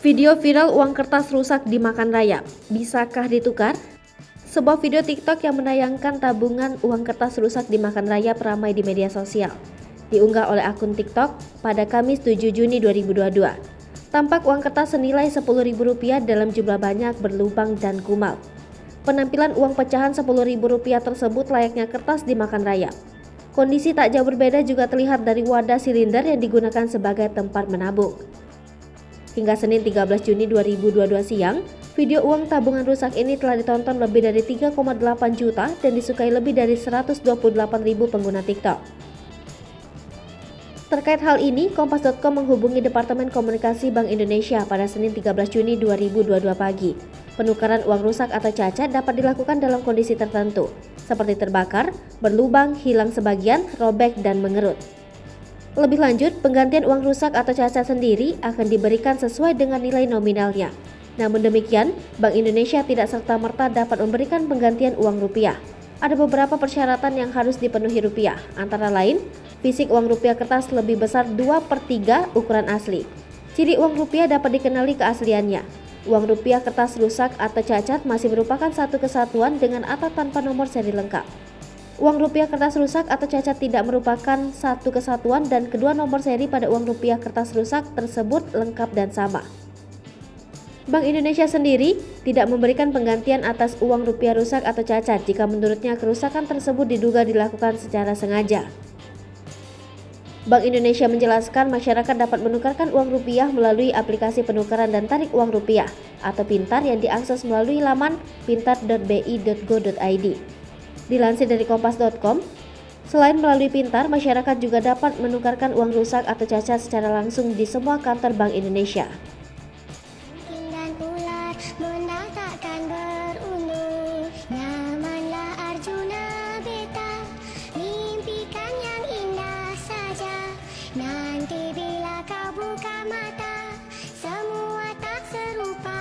Video viral uang kertas rusak dimakan rayap, bisakah ditukar? Sebuah video TikTok yang menayangkan tabungan uang kertas rusak dimakan rayap ramai di media sosial. Diunggah oleh akun TikTok pada Kamis 7 Juni 2022. Tampak uang kertas senilai Rp10.000 dalam jumlah banyak berlubang dan kumal. Penampilan uang pecahan Rp10.000 tersebut layaknya kertas dimakan rayap. Kondisi tak jauh berbeda juga terlihat dari wadah silinder yang digunakan sebagai tempat menabung. Hingga Senin 13 Juni 2022 siang, video uang tabungan rusak ini telah ditonton lebih dari 3,8 juta dan disukai lebih dari 128.000 pengguna TikTok. Terkait hal ini, Kompas.com menghubungi Departemen Komunikasi Bank Indonesia pada Senin 13 Juni 2022 pagi. Penukaran uang rusak atau cacat dapat dilakukan dalam kondisi tertentu, seperti terbakar, berlubang, hilang sebagian, robek, dan mengerut. Lebih lanjut, penggantian uang rusak atau cacat sendiri akan diberikan sesuai dengan nilai nominalnya. Namun demikian, Bank Indonesia tidak serta-merta dapat memberikan penggantian uang rupiah. Ada beberapa persyaratan yang harus dipenuhi rupiah, antara lain, fisik uang rupiah kertas lebih besar 2/3 ukuran asli. Ciri uang rupiah dapat dikenali keasliannya. Uang rupiah kertas rusak atau cacat masih merupakan satu kesatuan dengan atau tanpa nomor seri lengkap. Uang rupiah kertas rusak atau cacat tidak merupakan satu kesatuan dan kedua nomor seri pada uang rupiah kertas rusak tersebut lengkap dan sama. Bank Indonesia sendiri tidak memberikan penggantian atas uang rupiah rusak atau cacat jika menurutnya kerusakan tersebut diduga dilakukan secara sengaja. Bank Indonesia menjelaskan masyarakat dapat menukarkan uang rupiah melalui aplikasi penukaran dan tarik uang rupiah atau Pintar yang diakses melalui laman pintar.bi.go.id. Dilansir dari Kompas.com, selain melalui Pintar, masyarakat juga dapat menukarkan uang rusak atau cacat secara langsung di semua kantor Bank Indonesia. Nanti bila kau buka mata, semua tak serupa.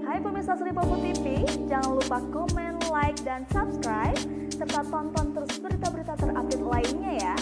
Hai pemirsa Sri Popo TV, jangan lupa komen, like, dan subscribe, serta tonton terus berita-berita terupdate lainnya ya.